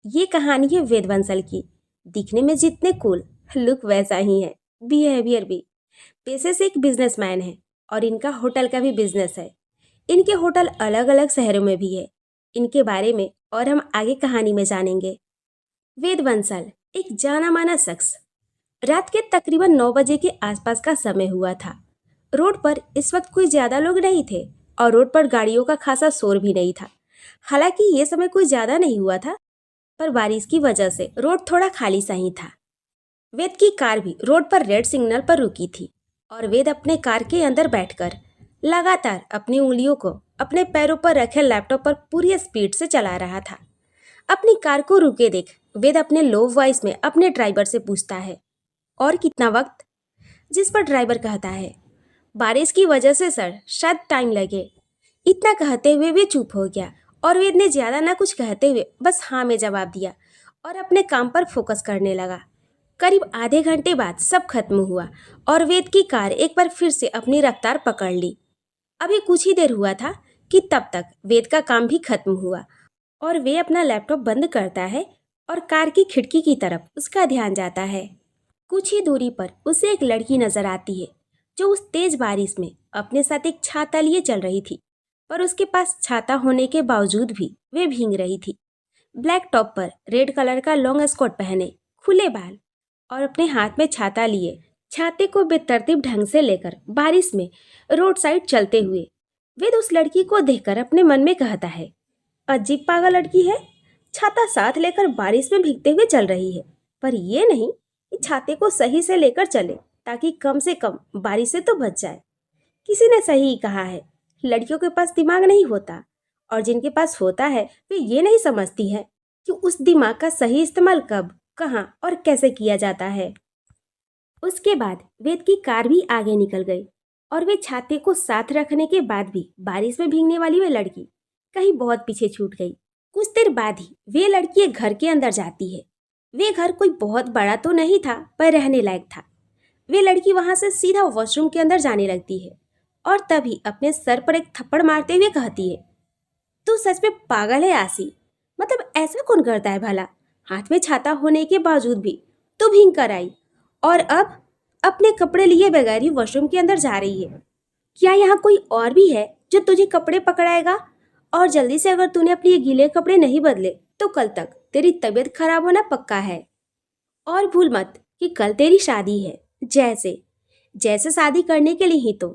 ये कहानी है वेद बंसल की। दिखने में जितने कूल, लुक वैसा ही है, बिहेवियर भी। पेशे से एक बिजनेसमैन है और इनका होटल का भी बिजनेस है। इनके होटल अलग अलग शहरों में भी है। इनके बारे में और हम आगे कहानी में जानेंगे। वेद बंसल एक जाना माना शख्स। रात के तकरीबन 9 बजे के आसपास का समय हुआ था। रोड पर इस वक्त कोई ज्यादा लोग नहीं थे और रोड पर गाड़ियों का खासा शोर भी नहीं था। हालांकि ये समय कोई ज्यादा नहीं हुआ था, पर बारिश की वजह से रोड थोड़ा खाली सा ही था। वेद की कार भी रोड पर रेड सिग्नल पर रुकी थी और वेद अपने कार के अंदर बैठकर लगातार अपनी उंगलियों को अपने पैरों पर रखे लैपटॉप पर पूरी स्पीड से चला रहा था। अपनी कार को रुके देख वेद अपने लो वॉइस में अपने ड्राइवर से पूछता है, और कितना वक्त? जिस पर ड्राइवर कहता है, बारिश की वजह से सर शायद टाइम लगे। इतना कहते हुए वे चुप हो गया और वेद ने ज्यादा ना कुछ कहते हुए बस हाँ में जवाब दिया और अपने काम पर फोकस करने लगा। करीब आधे घंटे बाद सब खत्म हुआ और वेद की कार एक बार फिर से अपनी रफ्तार पकड़ ली। अभी कुछ ही देर हुआ था कि तब तक वेद का काम भी खत्म हुआ और वे अपना लैपटॉप बंद करता है और कार की खिड़की की तरफ उसका ध्यान जाता है। कुछ ही दूरी पर उसे एक लड़की नजर आती है जो उस तेज बारिश में अपने साथ एक छाता लिए चल रही थी, पर उसके पास छाता होने के बावजूद भी वे भीग रही थी। ब्लैक टॉप पर रेड कलर का लॉन्ग स्कर्ट पहने, खुले बाल और अपने हाथ में छाता लिए छाते को बेतरतीब ढंग से लेकर बारिश में रोड साइड चलते हुए वेद उस लड़की को देखकर अपने मन में कहता है, अजीब पागल लड़की है। छाता साथ लेकर बारिश में भीगते हुए चल रही है, पर ये नहीं कि छाते को सही से लेकर चले ताकि कम से कम बारिश से तो बच जाए। किसी ने सही ही कहा है, लड़कियों के पास दिमाग नहीं होता और जिनके पास होता है वे ये नहीं समझती है कि उस दिमाग का सही इस्तेमाल कब, कहाँ और कैसे किया जाता है। उसके बाद वेद की कार भी आगे निकल गई और वे छाते को साथ रखने के बाद भी बारिश में भीगने वाली वे लड़की कहीं बहुत पीछे छूट गई। कुछ देर बाद ही वे लड़की एक घर के अंदर जाती है। वे घर कोई बहुत बड़ा तो नहीं था, पर रहने लायक था। वे लड़की वहां से सीधा वॉशरूम के अंदर जाने लगती है और तभी अपने सर पर एक थप्पड़ मारते हुए कहती है, तू सच में पागल है आसी। मतलब ऐसा कौन करता है भला? हाथ में छाता होने के बावजूद भी तू भीग कर आई और अब अपने कपड़े लिए बगैर ही वॉशरूम के अंदर जा रही है। क्या यहाँ कोई और भी है जो तुझे कपड़े पकड़ाएगा? और जल्दी से, अगर तूने अपने ये गीले कपड़े नहीं बदले तो कल तक तेरी तबीयत खराब होना पक्का है। और भूल मत कि कल तेरी शादी है। जैसे जैसे शादी करने के लिए ही तो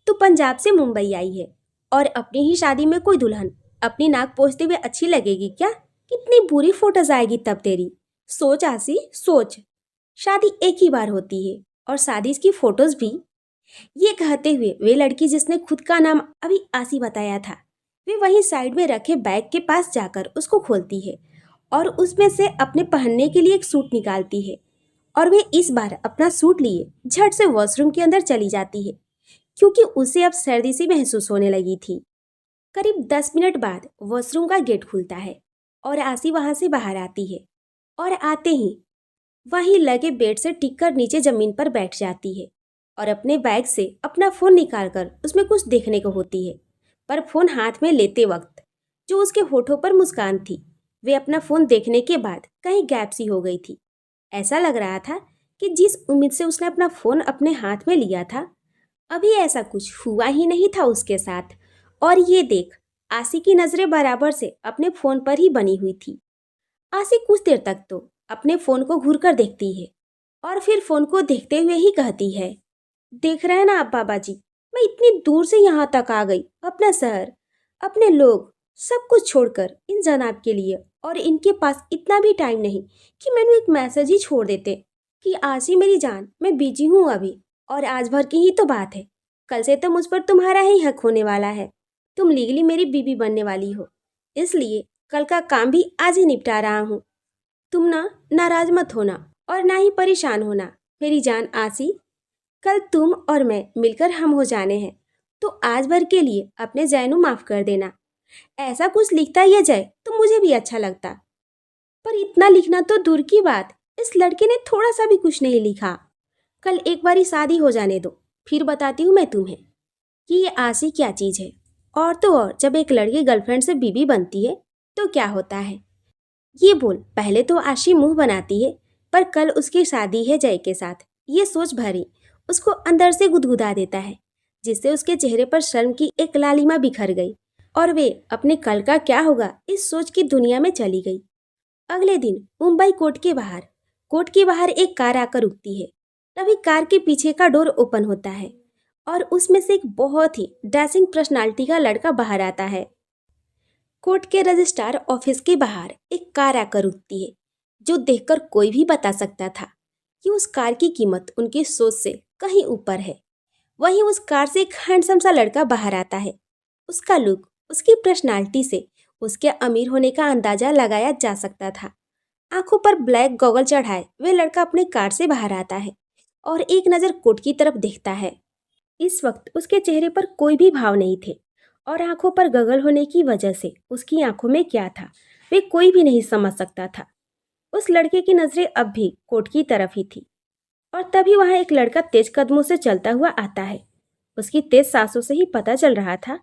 तू पंजाब से मुंबई आई है और अपनी ही शादी में कोई दुल्हन अपनी नाक पोंछते हुए अच्छी लगेगी क्या? कितनी बुरी फोटोज आएगी तब तेरी। सोच आसी, सोच। शादी एक ही बार होती है और शादी की फोटोज भी। ये कहते हुए वे लड़की जिसने खुद का नाम अभी आसी बताया था, वे वहीं साइड में रखे बैग के पास जाकर उसको खोलती है और उसमें से अपने पहनने के लिए एक सूट निकालती है और वे इस बार अपना सूट लिए झट से वॉशरूम के अंदर चली जाती है, क्योंकि उसे अब सर्दी सी महसूस होने लगी थी। करीब 10 मिनट बाद वॉशरूम का गेट खुलता है और आसी वहां से बाहर आती है और आते ही वहीं लगे बेड से टिक कर नीचे जमीन पर बैठ जाती है और अपने बैग से अपना फोन निकालकर उसमें कुछ देखने को होती है। पर फोन हाथ में लेते वक्त जो उसके होठों पर मुस्कान थी, वे अपना फोन देखने के बाद कहीं गैप सी हो गई थी। ऐसा लग रहा था कि जिस उम्मीद से उसने अपना फोन अपने हाथ में लिया था, अभी ऐसा कुछ हुआ ही नहीं था उसके साथ। और ये देख आसी की नजरें बराबर से अपने फोन पर ही बनी हुई थी। आसी कुछ देर तक तो अपने फोन को घूर कर देखती है और फिर फोन को देखते हुए ही कहती है, देख रहे हैं ना आप बाबा जी, मैं इतनी दूर से यहाँ तक आ गई, अपना शहर, अपने लोग, सब कुछ छोड़कर इन जनाब के लिए, और इनके पास इतना भी टाइम नहीं कि मैंने एक मैसेज ही छोड़ देते कि आसी मेरी जान, मैं बिजी हूँ अभी और आज भर की ही तो बात है। कल से तो मुझ पर तुम्हारा ही हक होने वाला है। तुम लीगली मेरी बीबी बनने वाली हो, इसलिए कल का काम भी आज ही निपटा रहा हूँ। तुम ना नाराज मत होना और ना ही परेशान होना मेरी जान आसी। कल तुम और मैं मिलकर हम हो जाने हैं, तो आज भर के लिए अपने जैनू माफ कर देना। ऐसा कुछ लिखता ये जय तो मुझे भी अच्छा लगता, पर इतना लिखना तो दूर की बात, इस लड़के ने थोड़ा सा भी कुछ नहीं लिखा। कल एक बारी शादी हो जाने दो, फिर बताती हूँ मैं तुम्हें कि ये आशी क्या चीज़ है। और तो और जब एक लड़की गर्लफ्रेंड से बीबी बनती है तो क्या होता है। ये बोल पहले तो आशी मुंह बनाती है, पर कल उसकी शादी है जय के साथ, ये सोच भरी उसको अंदर से गुदगुदा देता है, जिससे उसके चेहरे पर शर्म की एक लालिमा बिखर गई और वे अपने कल का क्या होगा इस सोच की दुनिया में चली गई। अगले दिन मुंबई कोर्ट के बाहर एक कार आकर रुकती है। तभी कार के पीछे का डोर ओपन होता है और उसमें से एक बहुत ही डैशिंग पर्सनालिटी का लड़का बाहर आता है। कोर्ट के रजिस्ट्रार ऑफिस के बाहर एक कार आकर रुकती है, जो देखकर कोई भी बता सकता था कि उस कार की कीमत उनकी सोच से कहीं ऊपर है। वहीं उस कार से एक हैंडसम सा लड़का बाहर आता है। उसका लुक, उसकी पर्सनालिटी से उसके अमीर होने का अंदाजा लगाया जा सकता था। आंखों पर ब्लैक गॉगल चढ़ाए वे लड़का अपने कार से बाहर आता है और एक नज़र कोर्ट की तरफ देखता है। इस वक्त उसके चेहरे पर कोई भी भाव नहीं थे और आंखों पर गगल होने की वजह से उसकी आंखों में क्या था वे कोई भी नहीं समझ सकता था। उस लड़के की नजरें अब भी कोर्ट की तरफ ही थी और तभी वहां एक लड़का तेज कदमों से चलता हुआ आता है। उसकी तेज सांसों से ही पता चल रहा था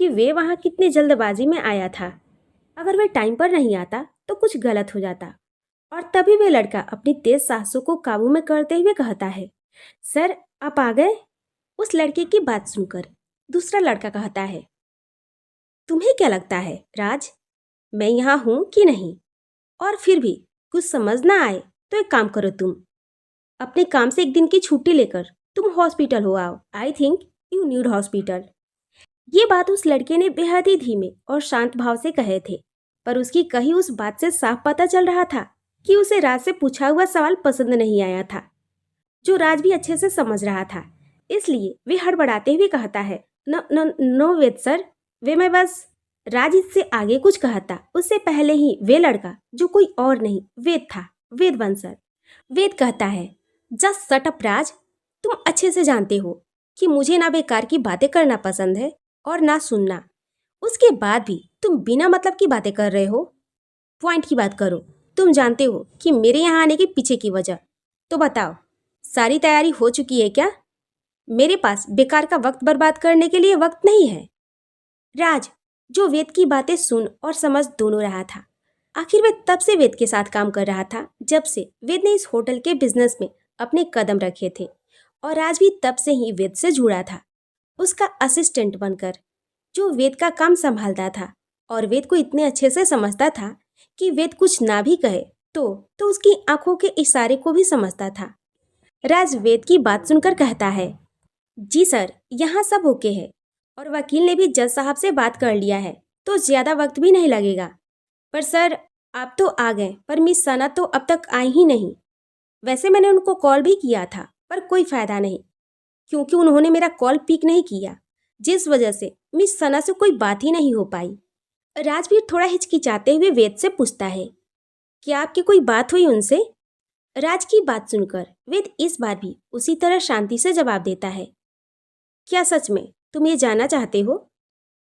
कि वे वहां कितनी जल्दबाजी में आया था। अगर वे टाइम पर नहीं आता तो कुछ गलत हो जाता। और तभी वे लड़का अपनी तेज सांसों को काबू में करते हुए कहता है, सर आप आ गए। उस लड़के की बात सुनकर दूसरा लड़का कहता है, तुम्हें क्या लगता है राज, मैं यहाँ हूँ कि नहीं? और फिर भी कुछ समझ ना आए तो एक काम करो, तुम अपने काम से एक दिन की छुट्टी लेकर तुम हॉस्पिटल हो आओ। I think you need hospital. ये बात उस लड़के ने बेहद ही धीमे और शांत भाव से कहे थे, पर उसकी कही उस बात से साफ पता चल रहा था कि उसे राज से पूछा हुआ सवाल पसंद नहीं आया था, जो राज भी अच्छे से समझ रहा था। इसलिए वे हड़बड़ाते हुए कहता है, नो नो नो वेद सर, वे मैं बस। राज इससे आगे कुछ कहता उससे पहले ही वे लड़का, जो कोई और नहीं वेद था, वेद बंसल। वेद कहता है, जस्ट शट अप राज, तुम अच्छे से जानते हो कि मुझे ना बेकार की बातें करना पसंद है और ना सुनना। उसके बाद भी तुम बिना मतलब की बातें कर रहे हो। पॉइंट की बात करो। तुम जानते हो कि मेरे यहाँ आने के पीछे की वजह। तो बताओ, सारी तैयारी हो चुकी है क्या? मेरे पास बेकार का वक्त बर्बाद करने के लिए वक्त नहीं है। राज, जो वेद की बातें सुन और समझ दोनों रहा था, आखिर वे तब से वेद के साथ काम कर रहा था जब से वेद ने इस होटल के बिजनेस में अपने कदम रखे थे, और आज भी तब से ही वेद से जुड़ा था, उसका असिस्टेंट बनकर, जो वेद का काम संभालता था और वेद को इतने अच्छे से समझता था कि वेद कुछ ना भी कहे तो उसकी आंखों के इशारे को भी समझता था। राज वेद की बात सुनकर कहता है, जी सर, यहाँ सब ओके है और वकील ने भी जज साहब से बात कर लिया है, तो ज़्यादा वक्त भी नहीं लगेगा। पर सर, आप तो आ गए पर मिस सना तो अब तक आई ही नहीं। वैसे मैंने उनको कॉल भी किया था पर कोई फ़ायदा नहीं, क्योंकि उन्होंने मेरा कॉल पिक नहीं किया, जिस वजह से मिस सना से कोई बात ही नहीं हो पाई। राजवीर थोड़ा हिचकिचाते हुए वेद से पूछता है, क्या आपकी कोई बात हुई उनसे? राज की बात सुनकर वेद इस बार भी उसी तरह शांति से जवाब देता है, क्या सच में तुम ये जानना चाहते हो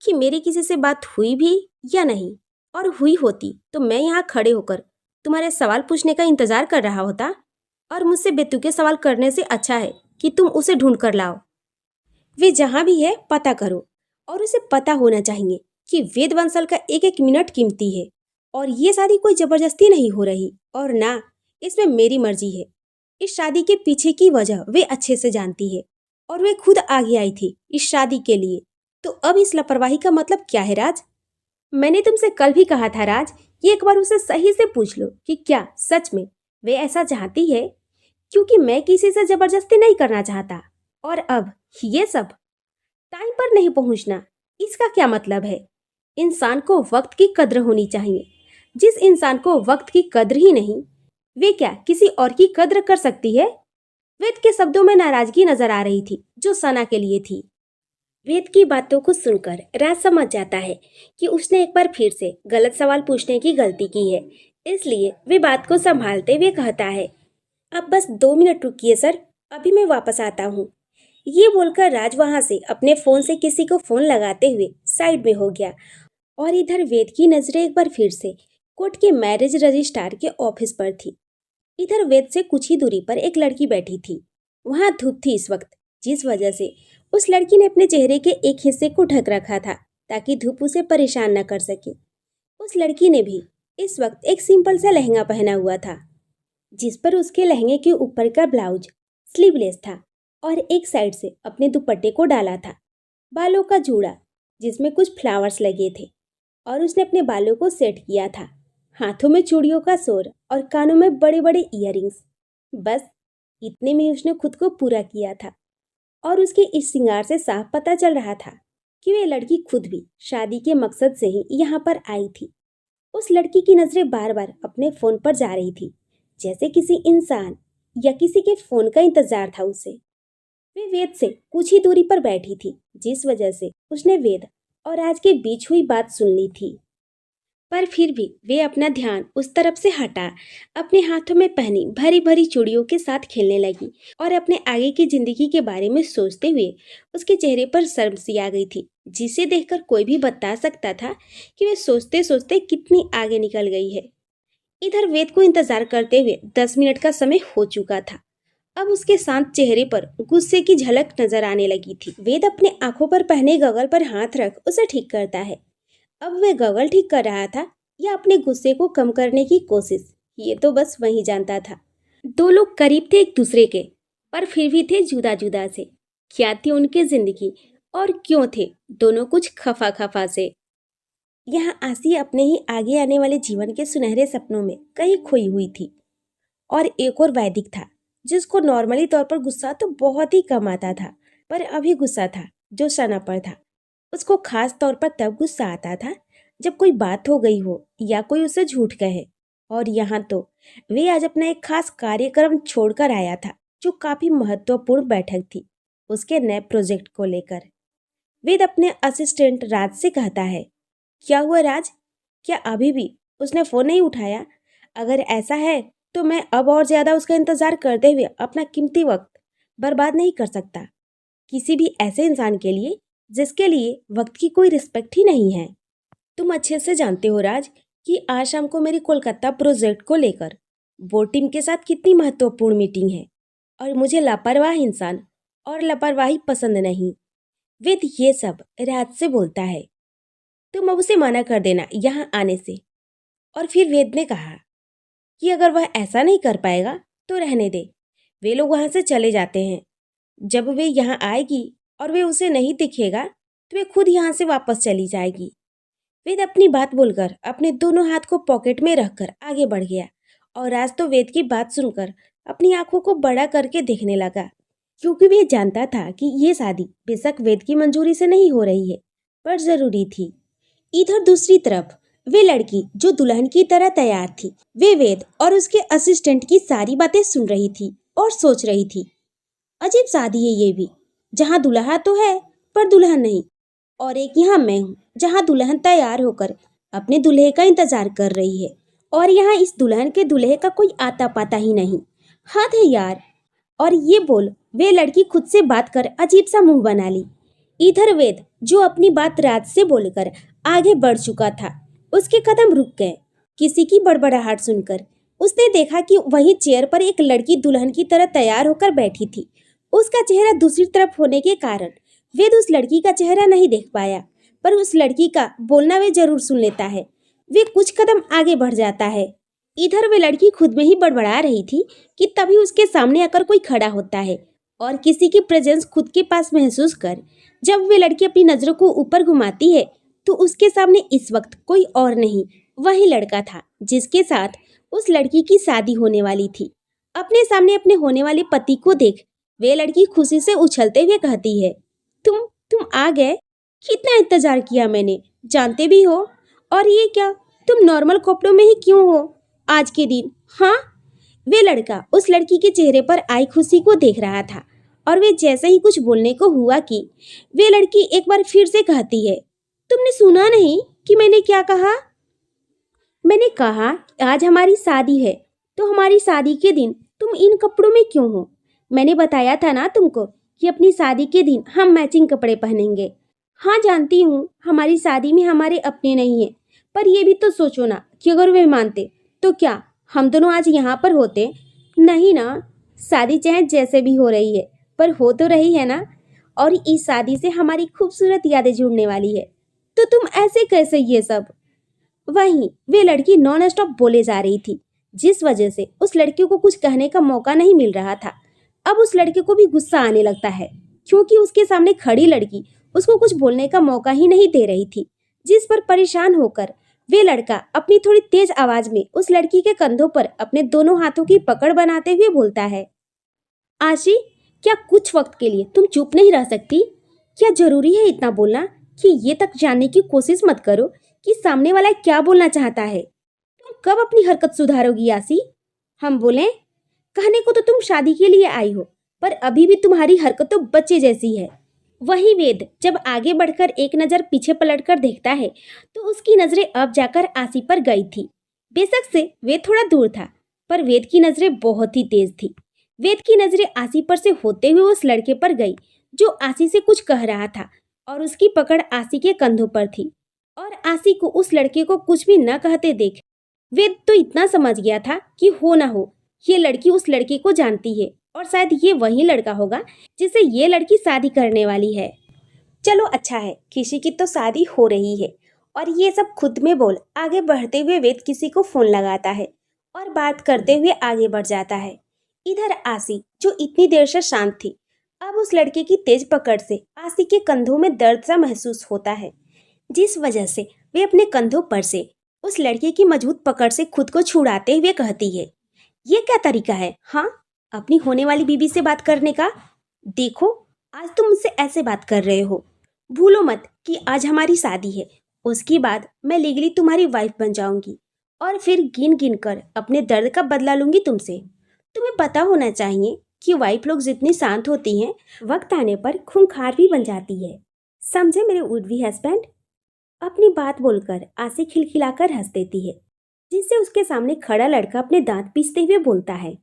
कि मेरी किसी से बात हुई भी या नहीं? और हुई होती तो मैं यहाँ खड़े होकर तुम्हारे सवाल पूछने का इंतजार कर रहा होता, और मुझसे बेतुके सवाल करने से अच्छा है कि तुम उसे ढूंढ कर लाओ। वे जहाँ भी है पता करो, और उसे पता होना चाहिए कि वेद बंसल का एक एक मिनट कीमती है, और ये शादी कोई जबरदस्ती नहीं हो रही और ना इसमें मेरी मर्जी है। इस शादी के पीछे की वजह वे अच्छे से जानती है और वे खुद आगे आई थी इस शादी के लिए। तो अब इस लापरवाही का मतलब क्या है राज? मैंने तुमसे कल भी कहा था राज, ये एक बार उसे सही से पूछ लो कि क्या सच में वे ऐसा चाहती है, क्योंकि मैं किसी से जबरदस्ती नहीं करना चाहता। और अब ये सब टाइम पर नहीं पहुंचना, इसका क्या मतलब है? इंसान को वक्त की कद्र होनी चाहिए। जिस इंसान को वक्त की कद्र ही नहीं, वे क्या किसी और की कद्र कर सकती है? वेद के शब्दों में नाराजगी नजर आ रही थी, जो सना के लिए थी। वेद की बातों को सुनकर राज समझ जाता है कि उसने एक बार फिर से गलत सवाल पूछने की गलती की है, इसलिए वे बात को संभालते हुए कहता है, अब बस 2 मिनट रुकिए सर, अभी मैं वापस आता हूँ। ये बोलकर राज वहां से अपने फोन से किसी को फोन लगाते हुए साइड में हो गया, और इधर वेद की नजरें एक बार फिर से कोर्ट के मैरिज रजिस्ट्रार के ऑफिस पर थी। इधर वेद से कुछ ही दूरी पर एक लड़की बैठी थी। वहां धूप थी इस वक्त, जिस वजह से उस लड़की ने अपने चेहरे के एक हिस्से को ढक रखा था ताकि धूप उसे परेशान न कर सके। उस लड़की ने भी इस वक्त एक सिंपल सा लहंगा पहना हुआ था, जिस पर उसके लहंगे के ऊपर का ब्लाउज स्लीवलेस था और एक साइड से अपने दुपट्टे को डाला था। बालों का जूड़ा जिसमें कुछ फ्लावर्स लगे थे और उसने अपने बालों को सेट किया था। हाथों में चूड़ियों का शोर और कानों में बड़े बड़े इयररिंग्स। बस इतने में उसने खुद को पूरा किया था और उसके इस श्रृंगार से साफ पता चल रहा था कि वे लड़की खुद भी शादी के मकसद से ही यहाँ पर आई थी। उस लड़की की नजरें बार बार अपने फोन पर जा रही थी, जैसे किसी इंसान या किसी के फोन का इंतजार था उसे। वे वेद से कुछ ही दूरी पर बैठी थी, जिस वजह से उसने वेद और राज के बीच हुई बात सुन ली थी। पर फिर भी वे अपना ध्यान उस तरफ से हटा अपने हाथों में पहनी भरी भरी चूड़ियों के साथ खेलने लगी और अपने आगे की जिंदगी के बारे में सोचते हुए उसके चेहरे पर शर्म सी आ गई थी, जिसे देखकर कोई भी बता सकता था कि वे सोचते सोचते कितनी आगे निकल गई है। इधर वेद को इंतजार करते हुए 10 मिनट का समय हो चुका था। अब उसके शांत चेहरे पर गुस्से की झलक नजर आने लगी थी। वेद अपने आंखों पर पहने गगल पर हाथ रख उसे ठीक करता है। अब वह गगल ठीक कर रहा था या अपने गुस्से को कम करने की कोशिश, ये तो बस वही जानता था। दो लोग करीब थे एक दूसरे के, पर फिर भी थे जुदा जुदा से। क्या थी उनकी जिंदगी और क्यों थे दोनों कुछ खफा खफा से। यहाँ आसी अपने ही आगे आने वाले जीवन के सुनहरे सपनों में कहीं खोई हुई थी। और एक और वैदिक था, जिसको नॉर्मली तौर पर गुस्सा तो बहुत ही कम आता था, पर अभी गुस्सा था जो सना पर था। उसको खास तौर पर तब गुस्सा आता था जब कोई बात हो गई हो या कोई उसे झूठ कहे। और यहाँ तो वे आज अपना एक खास कार्यक्रम छोड़कर आया था, जो काफी महत्वपूर्ण बैठक थी उसके नए प्रोजेक्ट को लेकर। वेद अपने असिस्टेंट राज से कहता है, क्या हुआ राज, क्या अभी भी उसने फोन नहीं उठाया? अगर ऐसा है तो मैं अब और ज्यादा उसका इंतजार करते हुए अपना कीमती वक्त बर्बाद नहीं कर सकता, किसी भी ऐसे इंसान के लिए जिसके लिए वक्त की कोई रिस्पेक्ट ही नहीं है। तुम अच्छे से जानते हो राज कि आज शाम को मेरी कोलकाता प्रोजेक्ट को लेकर बोर्ड टीम के साथ कितनी महत्वपूर्ण मीटिंग है और मुझे लापरवाह इंसान और लापरवाही पसंद नहीं। वेद ये सब राज से बोलता है, तुम अब उसे मना कर देना यहाँ आने से। और फिर वेद ने कहा कि अगर वह ऐसा नहीं कर पाएगा तो रहने दे। वे लोग वहां से चले जाते हैं। जब वे यहाँ आएगी और वे उसे नहीं दिखेगा तो वे खुद यहाँ से वापस चली जाएगी। वेद अपनी बात बोलकर अपने दोनों हाथ को पॉकेट में रखकर आगे बढ़ गया और आज तो वेद की बात सुनकर अपनी आंखों को बड़ा करके देखने लगा, क्योंकि वे जानता था कि ये शादी बेशक वेद की मंजूरी से नहीं हो रही है, पर जरूरी थी। इधर दूसरी तरफ वे लड़की जो दुल्हन की तरह तैयार थी, वे वेद और उसके असिस्टेंट की सारी बातें सुन रही थी और सोच रही थी, अजीब शादी है ये भी, जहाँ दुल्हा तो है पर दुल्हन नहीं, और एक यहाँ मैं हूँ जहाँ दुल्हन तैयार होकर अपने दूल्हे का इंतजार कर रही है और यहाँ इस दुल्हन के दूल्हे का कोई आता पाता ही नहीं। हद है यार। और ये बोल वे लड़की खुद से बात कर अजीब सा मुंह बना ली। इधर वेद जो अपनी बात राज से बोलकर आगे बढ़ चुका था, उसके कदम रुक गए किसी की बड़बड़ाहट सुनकर। उसने देखा कि वहीं चेयर पर एक लड़की दुल्हन की तरह तैयार होकर बैठी थी। उसका चेहरा दूसरी तरफ होने के कारण वेद उस लड़की का चेहरा नहीं देख पाया, पर उस लड़की का बोलना वे जरूर सुन लेता है। वे कुछ कदम आगे बढ़ जाता है। इधर वे लड़की खुद में ही बड़बड़ा रही थी कि तभी उसके सामने आकर कोई खड़ा होता है और किसी की प्रेजेंस खुद के पास महसूस कर जब वे लड़की अपनी नजरों को ऊपर घुमाती है तो उसके सामने इस वक्त कोई और नहीं, वही लड़का था जिसके साथ उस लड़की की शादी होने वाली थी। अपने सामने अपने होने वाले पति को देख वे लड़की खुशी से उछलते हुए कहती है, तुम आ गए, कितना इंतजार किया मैंने, जानते भी हो। और ये क्या, तुम नॉर्मल कपड़ों में ही क्यों हो आज के दिन? हाँ। वे लड़का उस लड़की के चेहरे पर आई खुशी को देख रहा था और वे जैसे ही कुछ बोलने को हुआ कि वे लड़की एक बार फिर से कहती है, तुमने सुना नहीं कि मैंने क्या कहा? मैंने कहा आज हमारी शादी है, तो हमारी शादी के दिन तुम इन कपड़ों में क्यों हो? मैंने बताया था ना तुमको कि अपनी शादी के दिन हम मैचिंग कपड़े पहनेंगे। हाँ जानती हूँ हमारी शादी में हमारे अपने नहीं है, पर ये भी तो सोचो ना कि अगर वे मानते तो क्या हम दोनों आज यहाँ पर होते? नहीं ना। शादी चाहे जैसे भी हो रही है पर हो तो रही है ना, और इस शादी से हमारी खूबसूरत यादें जुड़ने वाली है। तो तुम ऐसे कैसे ये सब? वहीं वे लड़की नॉन स्टॉप बोले जा रही थी, जिस वजह से उस लड़के को कुछ कहने का मौका नहीं मिल रहा था। अब उस लड़के को भी गुस्सा आने लगता है, क्योंकि उसके सामने खड़ी लड़की उसको कुछ बोलने का मौका ही नहीं दे रही थी। जिस पर परेशान होकर वे लड़का अपनी थोड़ी तेज आवाज में उस लड़की के कंधों पर अपने दोनों हाथों की पकड़ बनाते हुए बोलता है, आशी, क्या कुछ वक्त के लिए तुम चुप नहीं रह सकती? क्या जरूरी है इतना बोलना कि ये तक जानने की कोशिश मत करो कि सामने वाला क्या बोलना चाहता है? तुम कब अपनी हरकत सुधारोगी आशी? हम बोले, कहने को तो तुम शादी के लिए आई हो, पर अभी भी तुम्हारी हरकत तो बच्चे जैसी है। वही वेद जब आगे बढ़कर एक नज़र पीछे पलटकर देखता है तो उसकी नज़रें अब जाकर आसी पर गई थी। बेशक से वेद थोड़ा दूर था, पर वेद की नज़रें बहुत ही तेज थी। वेद की नज़रें आसी पर से होते हुए उस लड़के पर गई जो आसी से कुछ कह रहा था, और उसकी पकड़ आसी के कंधों पर थी। और आसी को उस लड़के को कुछ भी न कहते देख वेद तो इतना समझ गया था कि हो ना हो ये लड़की उस लड़के को जानती है, और शायद ये वही लड़का होगा जिसे ये लड़की शादी करने वाली है। चलो अच्छा है, किसी की तो शादी हो रही है। और ये सब खुद में बोल आगे बढ़ते हुए वेद किसी को फोन लगाता है और बात करते हुए आगे बढ़ जाता है। इधर आसी जो इतनी देर से शांत थी, अब उस लड़के की तेज पकड़ से आसी के कंधों में दर्द सा महसूस होता है, जिस वजह से वे अपने कंधों पर से उस लड़के की मजबूत पकड़ से खुद को छुड़ाते हुए कहती है, ये क्या तरीका है हाँ, अपनी होने वाली बीवी से बात करने का? देखो, आज तुम मुझसे ऐसे बात कर रहे हो। भूलो मत कि आज हमारी शादी है, उसके बाद मैं लीगली तुम्हारी वाइफ बन जाऊंगी और फिर गिन गिन कर अपने दर्द का बदला लूंगी तुमसे। तुम्हें पता होना चाहिए कि वाइफ लोग जितनी शांत होती हैं, वक्त आने पर खूंखार भी बन जाती है। समझे मेरे वुड बी हस्बैंड? अपनी बात बोलकर आसी खिलखिलाकर हंस देती है, जिससे उसके सामने खड़ा लड़का अपने दांत पीसते हुए बोलता है,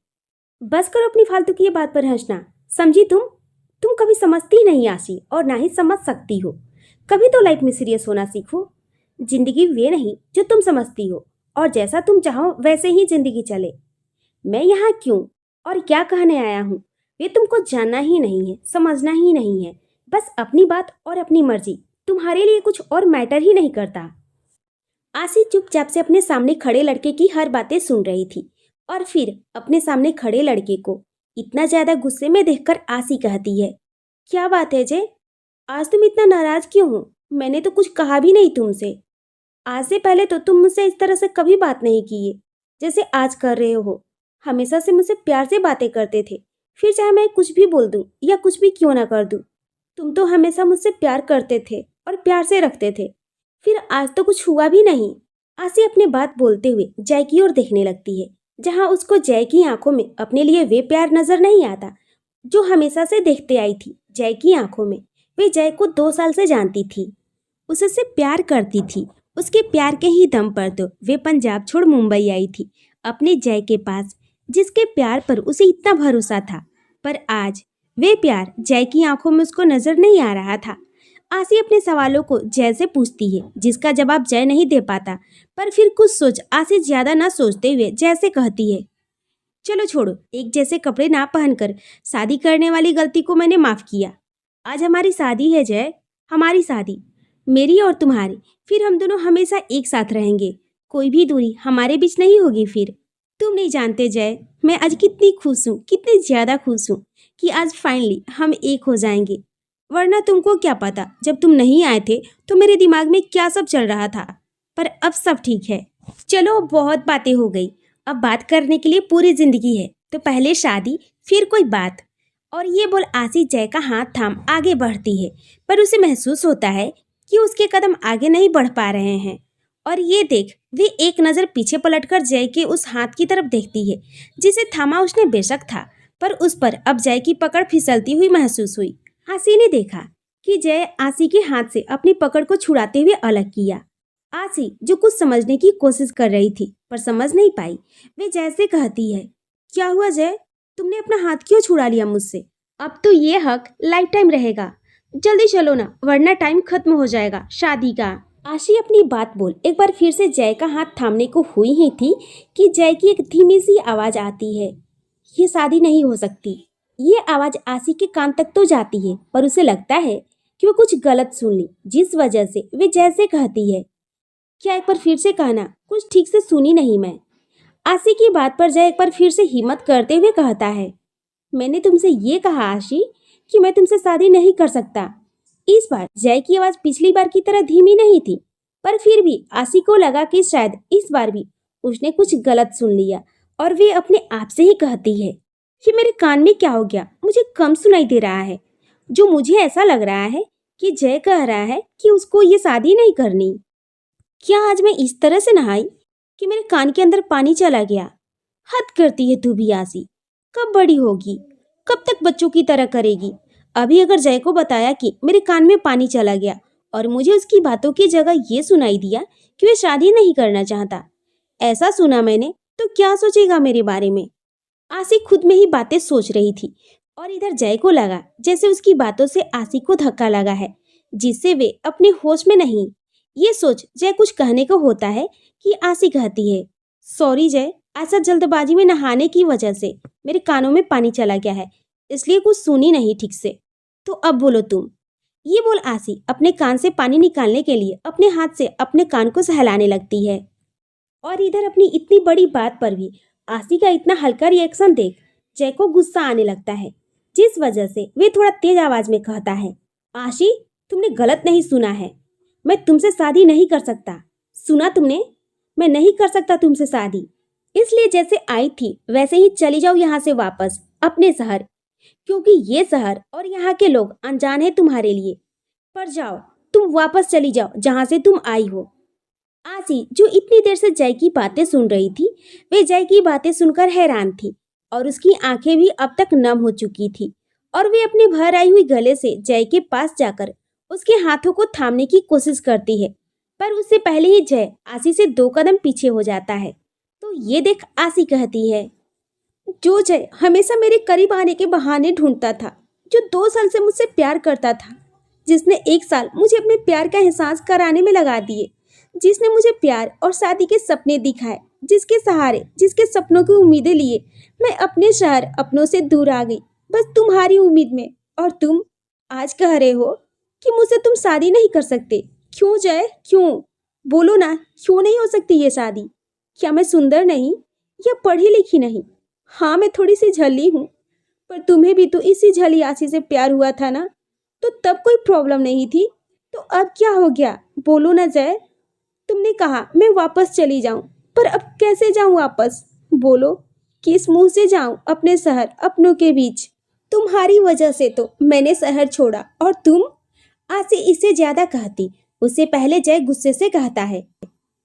बस करो अपनी फालतू की ये बात पर हंसना, समझी तुम कभी समझती नहीं आशी, और ना ही समझ सकती हो। कभी तो लाइफ में सीरियस होना सीखो। जिंदगी वे नहीं जो तुम समझती हो, और जैसा तुम चाहो वैसे ही जिंदगी चले। मैं यहाँ क्यों और क्या कहने आया हूँ ये तुमको जानना ही नहीं है, समझना ही नहीं है। बस अपनी बात और अपनी मर्जी, तुम्हारे लिए कुछ और मैटर ही नहीं करता। आशी चुपचाप से अपने सामने खड़े लड़के की हर बातें सुन रही थी, और फिर अपने सामने खड़े लड़के को इतना ज्यादा गुस्से में देखकर आशी कहती है, क्या बात है जय, आज तुम इतना नाराज क्यों हो? मैंने तो कुछ कहा भी नहीं तुमसे। आज से पहले तो तुम मुझसे इस तरह से कभी बात नहीं की है जैसे आज कर रहे हो। हमेशा से मुझसे प्यार से बातें करते थे, फिर चाहे मैं कुछ भी बोल दूं या कुछ भी क्यों ना कर दूं, तुम तो हमेशा मुझसे प्यार करते थे और प्यार से रखते थे। फिर आज तो कुछ हुआ भी नहीं। आशी अपनी बात बोलते हुए जय की ओर देखने लगती है, जहां उसको जय की आंखों में अपने लिए वे प्यार नजर नहीं आता जो हमेशा से देखते आई थी। जय की आंखों में वे जय को 2 साल से जानती थी, उससे प्यार करती थी। उसके प्यार के ही दम पर तो वे पंजाब छोड़ मुंबई आई थी अपने जय के पास, जिसके प्यार पर उसे इतना भरोसा था। पर आज वे प्यार जय की आंखों में उसको नजर नहीं आ रहा था। आशी अपने सवालों को जय से पूछती है, जिसका जवाब जय नहीं दे पाता। पर फिर कुछ सोच आशी ज्यादा ना सोचते हुए जय से कहती है, चलो छोड़ो, एक जैसे कपड़े ना पहनकर शादी करने वाली गलती को मैंने माफ किया। आज हमारी शादी है जय, हमारी शादी, मेरी और तुम्हारी। फिर हम दोनों हमेशा एक साथ रहेंगे, कोई भी दूरी हमारे बीच नहीं होगी। फिर तुम नहीं जानते जय, मैं आज कितनी खुश हूँ, कितनी ज्यादा खुश हूँ कि आज फाइनली हम एक हो जाएंगे। वरना तुमको क्या पता, जब तुम नहीं आए थे तो मेरे दिमाग में क्या सब चल रहा था। पर अब सब ठीक है। चलो, बहुत बातें हो गई, अब बात करने के लिए पूरी जिंदगी है, तो पहले शादी फिर कोई बात। और ये बोल आशी जय का हाथ थाम आगे बढ़ती है, पर उसे महसूस होता है कि उसके कदम आगे नहीं बढ़ पा रहे हैं। और ये देख वे एक नज़र पीछे पलटकर जय के उस हाथ की तरफ देखती है, जिसे थामा उसने बेशक था, पर उस पर अब जय की पकड़ फिसलती हुई महसूस हुई। आशी ने देखा कि जय आशी के हाथ से अपनी पकड़ को छुड़ाते हुए अलग किया। आशी जो कुछ समझने की कोशिश कर रही थी पर समझ नहीं पाई, वे जय से कहती है, क्या हुआ जय, तुमने अपना हाथ क्यों छुड़ा लिया मुझसे? अब तो ये हक लाइफ टाइम रहेगा, जल्दी चलो ना, वरना टाइम खत्म हो जाएगा शादी का। आशी अपनी बात बोल एक बार फिर से जय का हाथ थामने को हुई ही थी कि जय की एक धीमी सी आवाज आती है, ये शादी नहीं हो सकती। ये आवाज आशी के कान तक तो जाती है, पर उसे लगता है कि वो कुछ गलत सुन ली, जिस वजह से वे जय से कहती है, क्या एक बार फिर से कहना, कुछ ठीक से सुनी नहीं मैं। आशी की बात पर जय एक बार फिर से हिम्मत करते हुए कहता है, मैंने तुमसे ये कहा आशी कि मैं तुमसे शादी नहीं कर सकता। इस बार जय की आवाज पिछली बार की तरह धीमी नहीं थी, पर फिर भी आशी को लगा कि शायद इस बार भी उसने कुछ गलत सुन लिया और वे अपने आप से ही कहती है, कि मेरे कान में क्या हो गया, मुझे कम सुनाई दे रहा है। जो मुझे ऐसा लग रहा है कि जय कह रहा है कि उसको ये शादी नहीं करनी। क्या आज मैं इस तरह से नहाई कि मेरे कान के अंदर पानी चला गया? हद करती है तू भी आसी। कब बड़ी होगी? कब तक बच्चों की तरह करेगी? अभी अगर जय को बताया कि मेरे कान में पानी चला गया और मुझे उसकी बातों की जगह ये सुनाई दिया कि वह शादी नहीं करना चाहता, ऐसा सुना मैंने, तो क्या सोचेगा मेरे बारे में? आसी खुद में ही बातें सोच रही थी और इधर जय को लगा जैसे उसकी बातों से आसी को धक्का लगा है, जिससे वे अपने होश में नहीं। ये सोच जय कुछ कहने को होता है कि आसी कहती है, सॉरी जय, ऐसा जल्दबाजी में नहाने की वजह से मेरे कानों में पानी चला गया है, इसलिए कुछ सुनी नहीं ठीक से। तो अब बोलो तुम। ये बोल आसी अपने कान से पानी निकालने के लिए अपने हाथ से अपने कान को सहलाने लगती है। और इधर अपनी इतनी बड़ी बात पर भी आसी का इतना हल्का रिएक्शन देख जय को गुस्सा आने लगता है, जिस वजह से वे थोड़ा तेज आवाज में कहता है, आशी, तुमने गलत नहीं सुना है, मैं तुमसे शादी नहीं कर सकता। सुना तुमने? मैं नहीं कर सकता तुमसे शादी। इसलिए जैसे आई थी वैसे ही चली जाओ यहाँ से वापस अपने शहर, क्योंकि ये शहर और यहाँ के लोग अनजान है तुम्हारे लिए। पर जाओ, तुम वापस चली जाओ जहाँ से तुम आई हो। आसी, जो इतनी देर से जय की बातें सुन रही थी, वे जय की बातें सुनकर हैरान थी और उसकी आंखें भी अब तक नम हो चुकी थी और वे अपने भर आई हुई गले से जय के पास जाकर उसके हाथों को थामने की कोशिश करती है, पर उससे पहले ही जय आसी से 2 कदम पीछे हो जाता है। तो ये देख आसी कहती है, जो जय हमेशा मेरे करीब आने के बहाने ढूंढता था, जो 2 साल से मुझसे प्यार करता था, जिसने 1 साल मुझे अपने प्यार का एहसास कराने में लगा दिए, जिसने मुझे प्यार और शादी के सपने दिखाए, जिसके सहारे, जिसके सपनों की उम्मीदें लिए मैं अपने शहर अपनों से दूर आ गई, बस तुम्हारी उम्मीद में। और तुम आज कह रहे हो कि मुझसे तुम शादी नहीं कर सकते। क्यों जय, क्यों? बोलो ना, क्यों नहीं हो सकती ये शादी? क्या मैं सुंदर नहीं या पढ़ी लिखी नहीं? हाँ, मैं थोड़ी सी झल्ली हूँ, पर तुम्हें भी तो इसी झली आसी से प्यार हुआ था ना, तो तब कोई प्रॉब्लम नहीं थी, तो अब क्या हो गया? बोलो ना जय। तुमने कहा मैं वापस चली जाऊं, पर अब कैसे जाऊं वापस? बोलो, किस मुंह से जाऊं अपने शहर अपनों के बीच? तुम्हारी वजह से तो मैंने शहर छोड़ा। और तुम? आसी इससे ज्यादा कहती उससे पहले जय गुस्से से कहता है,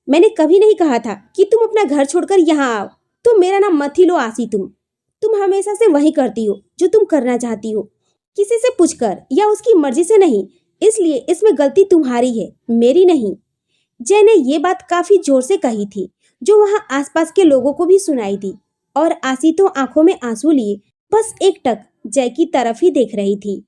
मैंने कभी नहीं कहा था कि तुम अपना घर छोड़कर यहाँ आओ। तो मेरा नाम मत ही लो आसी। तुम हमेशा से वही करती हो जो तुम करना चाहती हो, किसी से पूछकर या उसकी मर्जी से नहीं, इसलिए इसमें गलती तुम्हारी है, मेरी नहीं। जय ने ये बात काफी जोर से कही थी, जो वहाँ आसपास के लोगों को भी सुनाई दी, और आसी तो आंखों में आंसू लिए बस एकटक जय की तरफ ही देख रही थी।